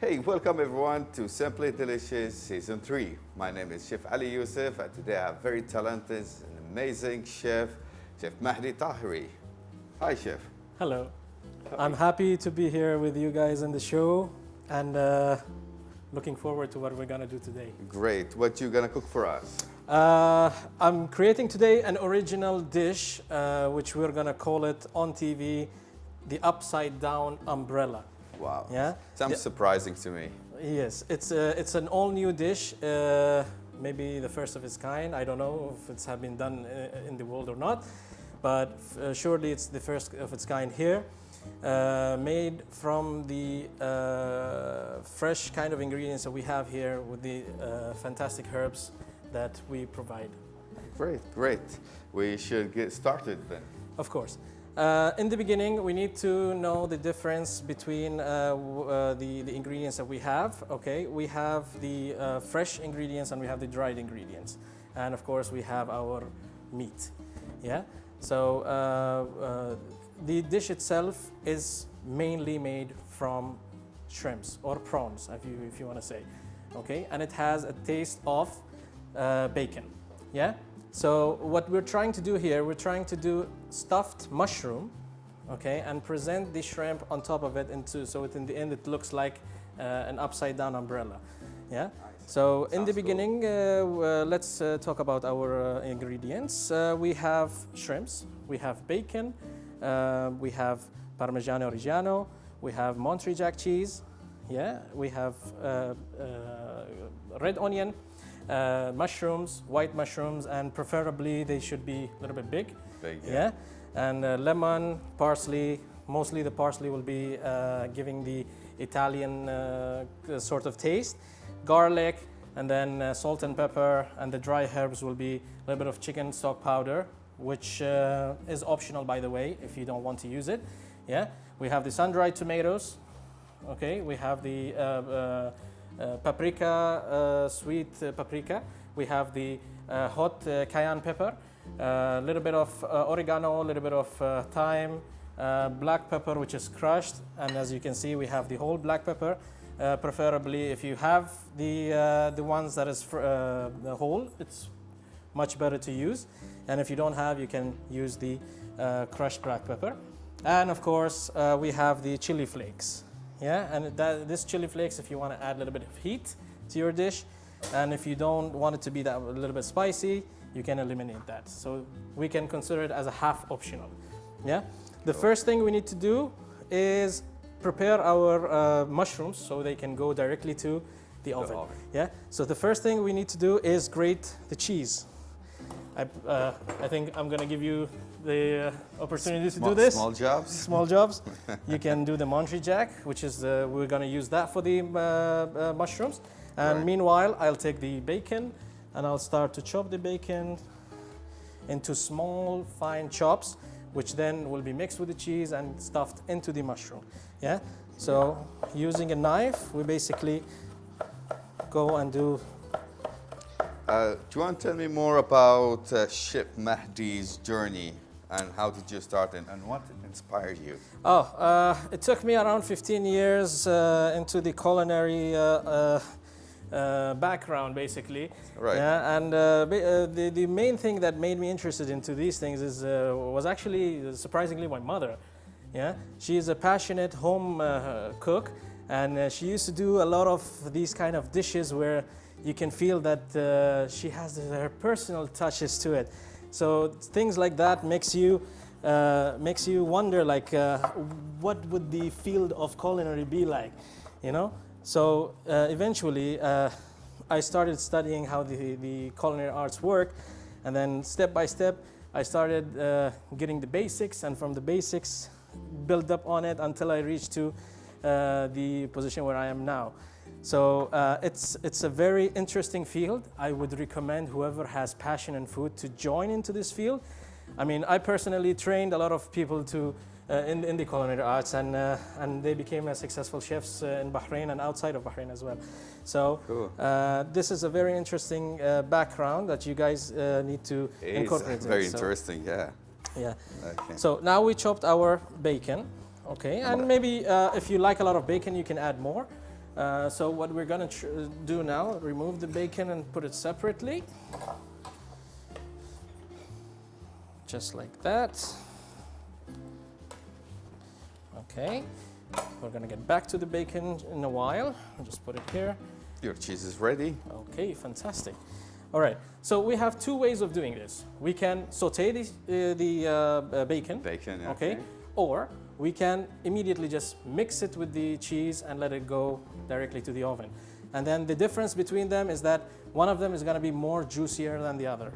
Hey, welcome everyone to Simply Delicious Season 3. My name is Chef Ali Youssef, and today I have very talented and amazing chef, Chef Mahdi Tahiri. Hi, Chef. Hello. I'm happy to be here with you guys in the show and looking forward to what we're gonna do today. Great. What you gonna cook for us? I'm creating today an original dish, which we're gonna call it on TV, the upside down umbrella. Wow. Yeah. Sounds surprising to me. Yes, it's an all new dish, maybe the first of its kind. I don't know if it's have been done in the world or not, but surely it's the first of its kind here. Made from the fresh kind of ingredients that we have here with the fantastic herbs that we provide. Great, great. We should get started then. Of course. In the beginning, we need to know the difference between the ingredients that we have. Okay, we have the fresh ingredients and we have the dried ingredients, and of course we have our meat. Yeah. So the dish itself is mainly made from shrimps or prawns, if you want to say. Okay, and it has a taste of bacon. Yeah. So what we're trying to do here, we're trying to do stuffed mushroom, okay, and present the shrimp on top of it so in the end it looks like an upside down umbrella. Yeah. Nice. So in Sounds the beginning, let's talk about our ingredients. We have shrimps, we have bacon, we have Parmigiano Reggiano, we have Monterey Jack cheese, yeah, we have red onion, mushrooms, white mushrooms, and preferably they should be a little bit big. Yeah. And lemon, parsley. Mostly the parsley will be giving the Italian sort of taste. Garlic, and then salt and pepper, and the dry herbs will be a little bit of chicken stock powder, which is optional, by the way, if you don't want to use it. Yeah. We have the sun-dried tomatoes. Okay. We have the paprika, sweet paprika. We have the hot cayenne pepper, a little bit of oregano, a little bit of thyme, black pepper, which is crushed, and as you can see, we have the whole black pepper. Preferably, if you have the ones that is the whole, it's much better to use. And if you don't have, you can use the crushed black pepper. And of course, we have the chili flakes. Yeah, and this chili flakes, if you want to add a little bit of heat to your dish, and if you don't want it to be that a little bit spicy, you can eliminate that. So we can consider it as a half optional. Yeah. The first thing we need to do is prepare our mushrooms so they can go directly to the oven. Yeah. So the first thing we need to do is grate the cheese. I think I'm gonna give you the opportunity to do this. Small jobs. Small jobs. You can do the Monterey Jack, which is we're gonna use that for the mushrooms. And right. Meanwhile, I'll take the bacon and I'll start to chop the bacon into small, fine chops, which then will be mixed with the cheese and stuffed into the mushroom. Yeah. So using a knife, we basically go and do. Do you want to tell me more about Chef Mahdi's journey and how did you start and what inspired you? It took me around 15 years into the culinary background, basically. Right. Yeah, and the main thing that made me interested into these things was actually surprisingly my mother. Yeah, she is a passionate home cook, and she used to do a lot of these kind of dishes where you can feel that she has her personal touches to it. So things like that makes you wonder, like, what would the field of culinary be like, you know? So eventually, I started studying how the culinary arts work, and then step by step, I started getting the basics, and from the basics, build up on it until I reached to the position where I am now. So it's a very interesting field. I would recommend whoever has passion in food to join into this field. I mean, I personally trained a lot of people to in the culinary arts, and they became successful chefs in Bahrain and outside of Bahrain as well. So cool. This is a very interesting background that you guys need to incorporate. It's very interesting, yeah. Yeah. Okay. So now we chopped our bacon, okay, and maybe if you like a lot of bacon, you can add more. So what we're gonna do now, remove the bacon and put it separately. Just like that. Okay, we're gonna get back to the bacon in a while. I'll just put it here. Your cheese is ready. Okay, fantastic. All right, so we have two ways of doing this. We can saute the bacon. Bacon, okay. Or we can immediately just mix it with the cheese and let it go directly to the oven. And then the difference between them is that one of them is gonna be more juicier than the other.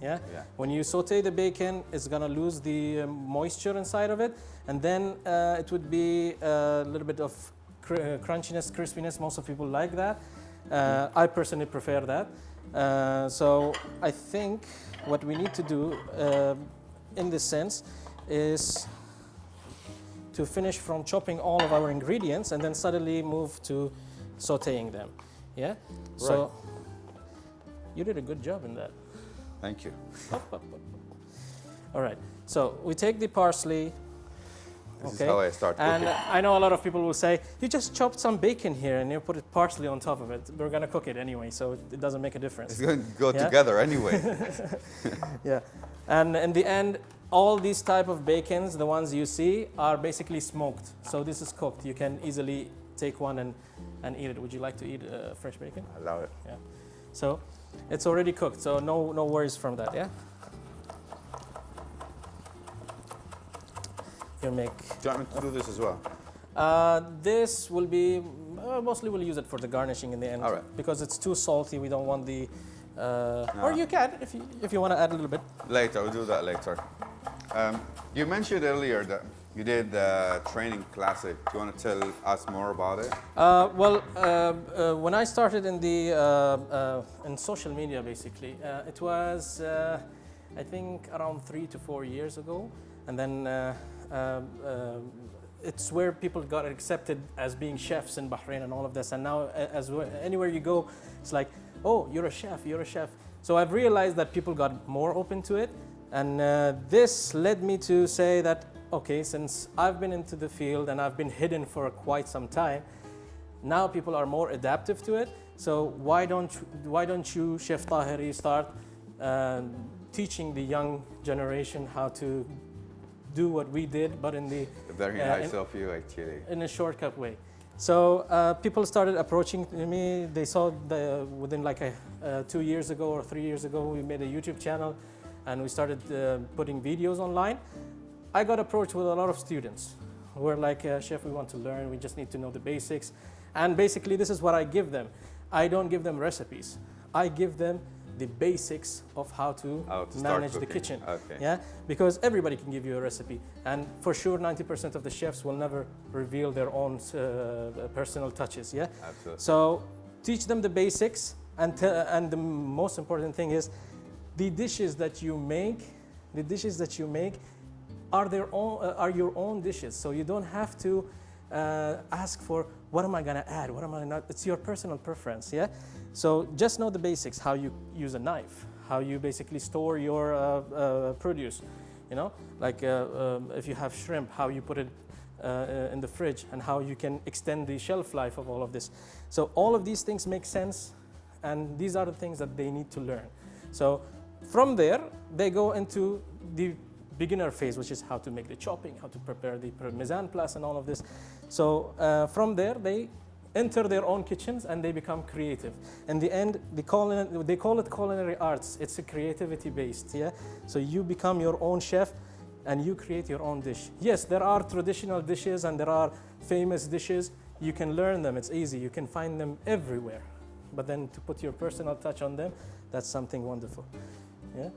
Yeah? When you saute the bacon, it's gonna lose the moisture inside of it, and then it would be a little bit of crunchiness, crispiness. Most of people like that. I personally prefer that. So I think what we need to do in this sense is to finish from chopping all of our ingredients and then suddenly move to sauteing them. Yeah? Right. So you did a good job in that. Thank you. All right, so we take the parsley. This is how I start cooking. And I know a lot of people will say, you just chopped some bacon here and you put parsley on top of it. We're gonna cook it anyway, so it doesn't make a difference. It's going to go together anyway. Yeah, and in the end, all these type of bacons, the ones you see, are basically smoked. So this is cooked. You can easily take one and eat it. Would you like to eat fresh bacon? I love it. Yeah. So it's already cooked, so no worries from that, yeah? You make... Do you want me to do this as well? This will be, mostly we'll use it for the garnishing in the end. All right. Because it's too salty, we don't want the... Or you can, if you want to add a little bit. Later, we'll do that later. You mentioned earlier that you did training classic. Do you want to tell us more about it? When I started in social media, basically, it was, I think, around 3 to 4 years ago. And then it's where people got accepted as being chefs in Bahrain and all of this. And now, anywhere you go, it's like, oh, you're a chef, you're a chef. So I've realized that people got more open to it. And this led me to say that, okay, since I've been into the field and I've been hidden for quite some time, now people are more adaptive to it. So why don't you, Chef Tahiri, start teaching the young generation how to do what we did, but in the very nice of you, actually, in a shortcut way. So people started approaching me. They saw within like 2 years ago or 3 years ago, we made a YouTube channel, and we started putting videos online. I got approached with a lot of students who were like, Chef, we want to learn. We just need to know the basics. And basically, this is what I give them. I don't give them recipes. I give them the basics of how to manage the kitchen. Okay. Yeah, because everybody can give you a recipe, and for sure 90% of the chefs will never reveal their own personal touches. Yeah, absolutely. So teach them the basics, and the most important thing is the dishes that you make. The dishes that you make are your own dishes, so you don't have to ask for what am I gonna add, what am I not. It's your personal preference. Yeah. So just know the basics, how you use a knife, how you basically store your produce, you know, like if you have shrimp, how you put it in the fridge and how you can extend the shelf life of all of this. So all of these things make sense, and these are the things that they need to learn. So from there, they go into the beginner phase, which is how to make the chopping, how to prepare the mise en place and all of this. So from there, they enter their own kitchens and they become creative. In the end, they call it culinary arts. It's a creativity based, yeah? So you become your own chef and you create your own dish. Yes, there are traditional dishes and there are famous dishes. You can learn them, it's easy. You can find them everywhere. But then to put your personal touch on them, that's something wonderful, yeah?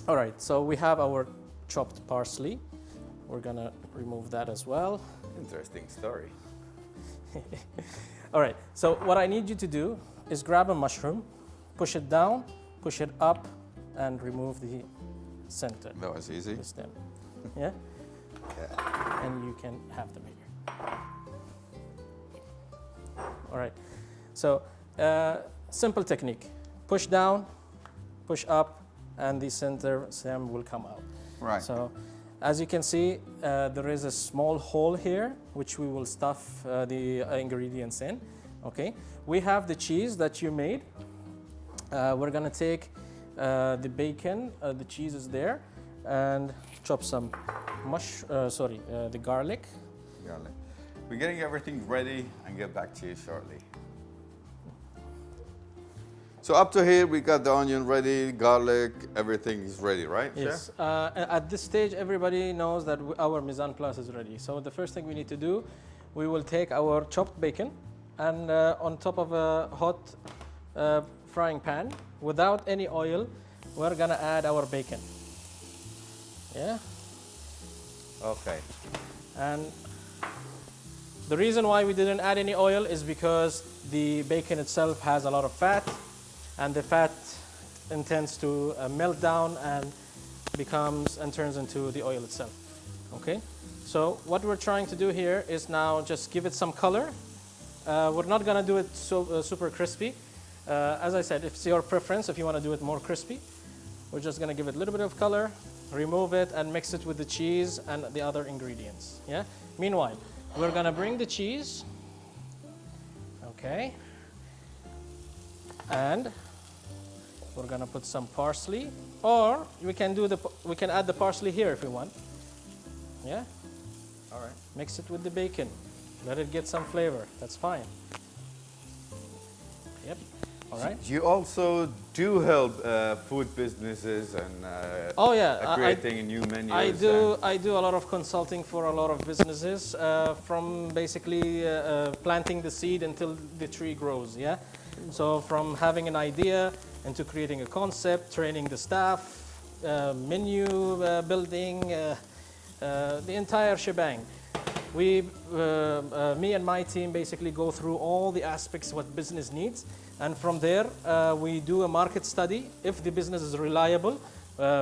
All right, so we have our chopped parsley. We're gonna remove that as well. Interesting story. All right, so what I need you to do is grab a mushroom, push it down, push it up, and remove the center. That was easy. The stem. Yeah? Yeah. And you can have them here. All right, so simple technique. Push down, push up, and the center stem will come out. Right. So As you can see, there is a small hole here, which we will stuff the ingredients in. Okay, we have the cheese that you made. We're gonna take the bacon, the cheese is there, and chop some the garlic. Garlic. We're getting everything ready and get back to you shortly. So up to here, we got the onion ready, garlic, everything is ready, right? Yes. At this stage, everybody knows that our mise en place is ready. So the first thing we need to do, we will take our chopped bacon and on top of a hot frying pan, without any oil, we're gonna add our bacon. Yeah. Okay. And the reason why we didn't add any oil is because the bacon itself has a lot of fat, and the fat intends to melt down and turns into the oil itself. Okay, so what we're trying to do here is now just give it some color. We're not gonna do it so super crispy. As I said, it's your preference if you want to do it more crispy. We're just gonna give it a little bit of color, remove it, and mix it with the cheese and the other ingredients. Yeah. Meanwhile, we're gonna bring the cheese. Okay. And we're gonna put some parsley, or we can add the parsley here if we want. Yeah. All right. Mix it with the bacon. Let it get some flavor. That's fine. Yep. All right. You also do help food businesses and creating new menus. I do a lot of consulting for a lot of businesses, from basically planting the seed until the tree grows. Yeah. So from having an idea into creating a concept, training the staff, menu building, the entire shebang. Me and my team basically go through all the aspects what business needs, and from there we do a market study. If the business is reliable,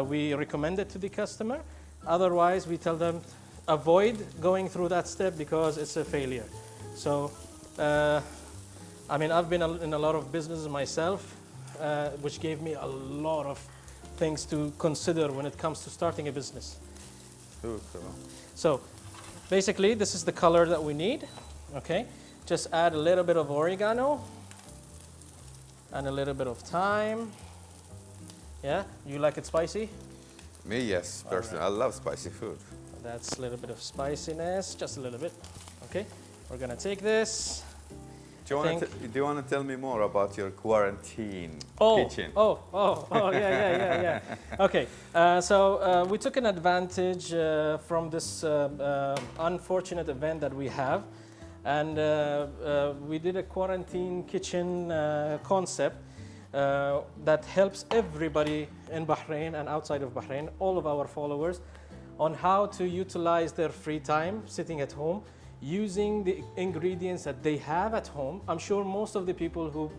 we recommend it to the customer. Otherwise, we tell them avoid going through that step because it's a failure. So I mean, I've been in a lot of businesses myself, which gave me a lot of things to consider when it comes to starting a business. So basically, this is the color that we need. Okay, just add a little bit of oregano and a little bit of thyme. Yeah, you like it spicy? Me, yes, personally. Right. I love spicy food. That's a little bit of spiciness, just a little bit. Okay, we're gonna take this. Do you want to tell me more about your quarantine kitchen? Yeah. Okay, so we took an advantage from this unfortunate event that we have, and we did a quarantine kitchen concept that helps everybody in Bahrain and outside of Bahrain, all of our followers, on how to utilize their free time sitting at home, using the ingredients that they have at home. I'm sure most of the people who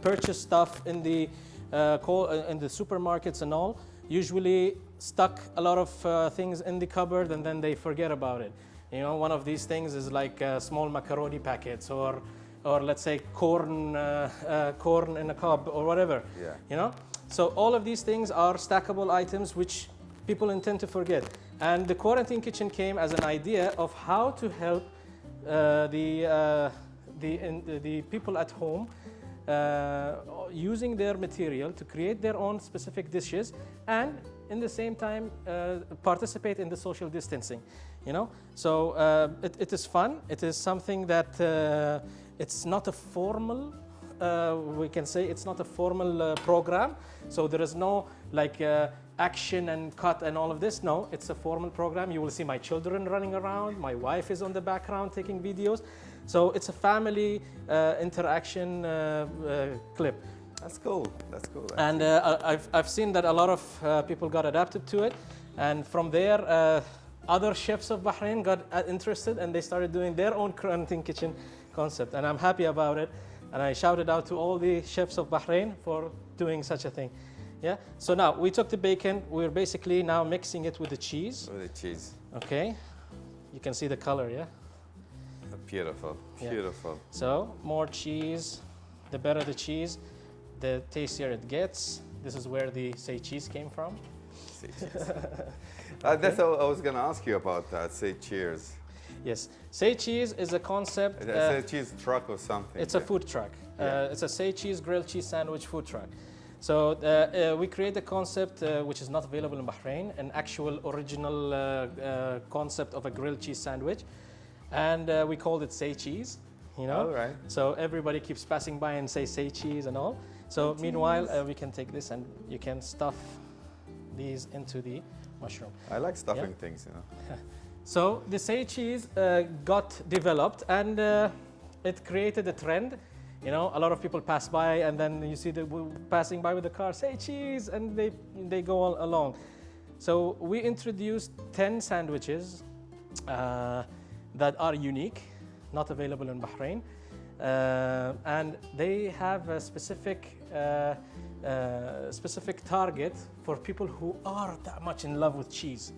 purchase stuff in the supermarkets and all usually stuck a lot of things in the cupboard and then they forget about it. You know, one of these things is like small macaroni packets or let's say corn in a cob or whatever. Yeah. You know, so all of these things are stackable items which people intend to forget. And the quarantine kitchen came as an idea of how to help the people at home using their material to create their own specific dishes, and in the same time participate in the social distancing. You know, so it is fun. It is something that it's not a formal. We can say it's not a formal program. So there is no like action and cut and all of this. No, it's a formal program. You will see my children running around. My wife is on the background taking videos. So it's a family interaction clip. That's cool. That's cool. And I've seen that a lot of people got adapted to it. And from there, other chefs of Bahrain got interested and they started doing their own quarantine kitchen concept. And I'm happy about it. And I shouted out to all the chefs of Bahrain for doing such a thing. Yeah. So now we took the bacon. We're basically now mixing it with the cheese. With the cheese. Okay. You can see the color, yeah? Beautiful. Yeah. Beautiful. So more cheese. The better the cheese, the tastier it gets. This is where the say cheese came from. Say cheese. That's what I was going to ask you about that. Say cheers. Yes, Say Cheese is a concept. It's a cheese truck or something. It's a food truck. It's a Say Cheese grilled cheese sandwich food truck. So we create a concept which is not available in Bahrain, an actual original concept of a grilled cheese sandwich, and we called it Say Cheese. You know, all right. So everybody keeps passing by and say cheese and all. So meanwhile, we can take this and you can stuff these into the mushroom. I like stuffing things, you know. So the Say Cheese got developed and it created a trend. You know, a lot of people pass by and then you see them passing by with the car, Say Cheese, and they go all along. So we introduced 10 sandwiches that are unique, not available in Bahrain. And they have a specific target for people who are that much in love with cheese,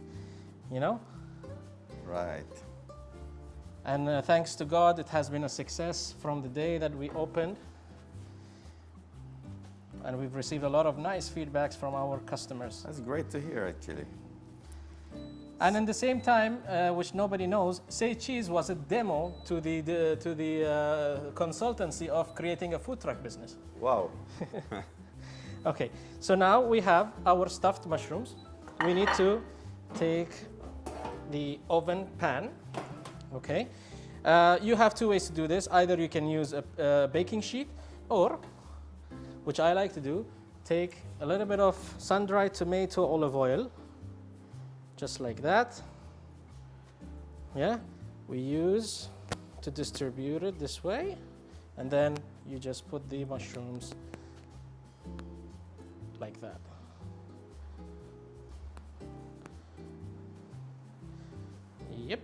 you know? Right. And thanks to God, it has been a success from the day that we opened. And we've received a lot of nice feedbacks from our customers. That's great to hear, actually. And in the same time, which nobody knows, Say Cheese was a demo to the consultancy of creating a food truck business. Wow. Okay, so now we have our stuffed mushrooms. We need to take the oven pan. Okay, you have two ways to do this. Either you can use a baking sheet, or, which I like to do, take a little bit of sun-dried tomato olive oil, just like that. Yeah, we use to distribute it this way, and then you just put the mushrooms like that. Yep.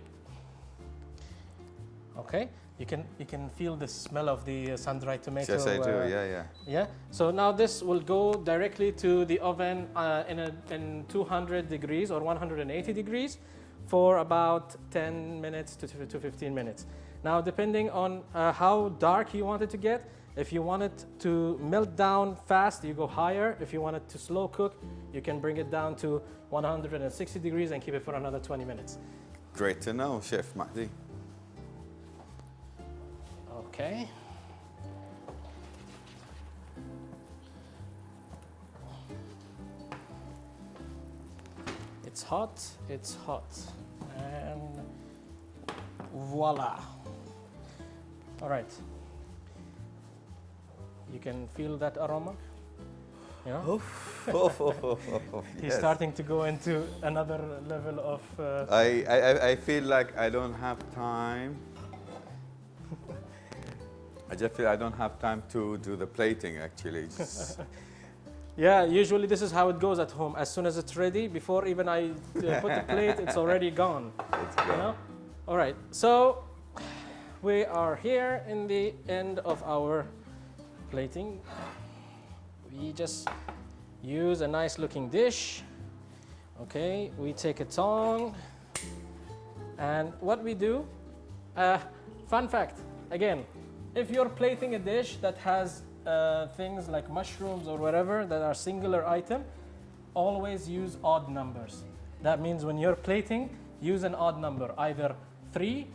Okay, you can feel the smell of the sun-dried tomato. Yes, I do. Yeah. Yeah. So now this will go directly to the oven in 200 degrees or 180 degrees for about 10 minutes to 15 minutes. Now, depending on how dark you want it to get, if you want it to melt down fast, you go higher. If you want it to slow cook, you can bring it down to 160 degrees and keep it for another 20 minutes. Great to know, Chef Mahdi. Okay. It's hot, and voila. All right. You can feel that aroma? You know? He's Yes. starting to go into another level of... I feel like I don't have time. I just feel I don't have time to do the plating, actually. Yeah, usually this is how it goes at home. As soon as it's ready, before even I put the plate, it's already gone. Let's go. You know? All right, so we are here in the end of our plating. We just use a nice looking dish. Okay, we take a tongue. And what we do, fun fact, again, if you're plating a dish that has things like mushrooms or whatever that are singular item, always use odd numbers. That means when you're plating, use an odd number, either 3,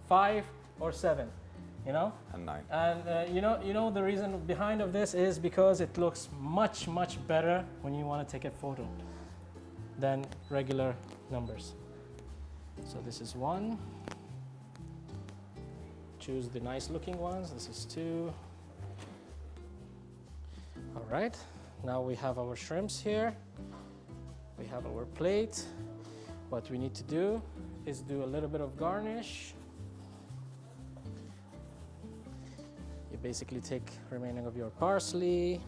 5, or 7. You know? And 9. And you know the reason behind of this is because it looks much better when you want to take a photo than regular numbers. So this is 1. Choose the nice looking ones. This is 2. All right, now we have our shrimps here. We have our plate. What we need to do is do a little bit of garnish. You basically take remaining of your parsley,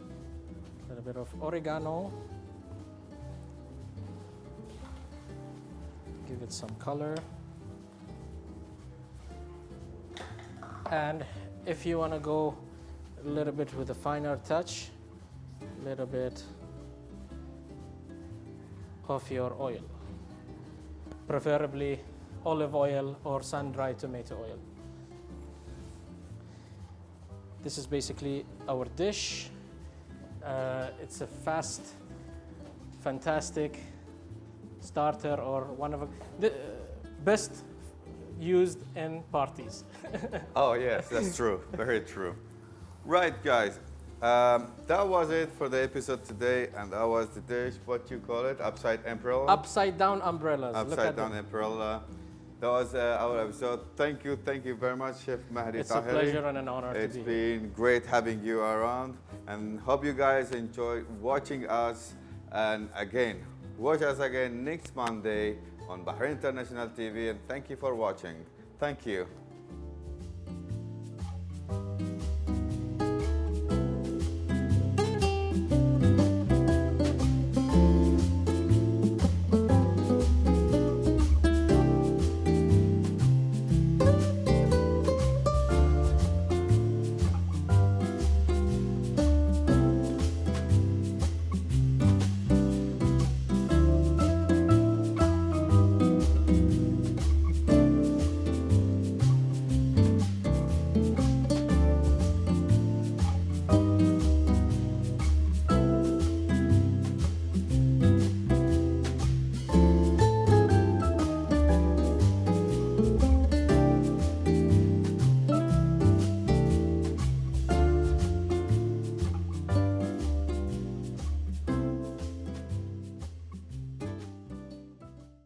a little bit of oregano, give it some color. And if you want to go a little bit with a finer touch, a little bit of your oil, preferably olive oil or sun-dried tomato oil. This is basically our dish. It's a fast, fantastic starter, or one of the best used in parties. Oh yes, that's true. Very true. Right, guys. That was it for the episode today, and that was the dish. What you call it? Upside umbrella. Upside down umbrellas. Look Upside at down them. umbrella. That was our episode. Thank you very much, Chef Mahdi It's a Tahiri. pleasure and an honor It's to be here. been great having you around, and hope you guys enjoy watching us. And again, watch us again next Monday on Bahrain International TV. And thank you for watching. Thank you.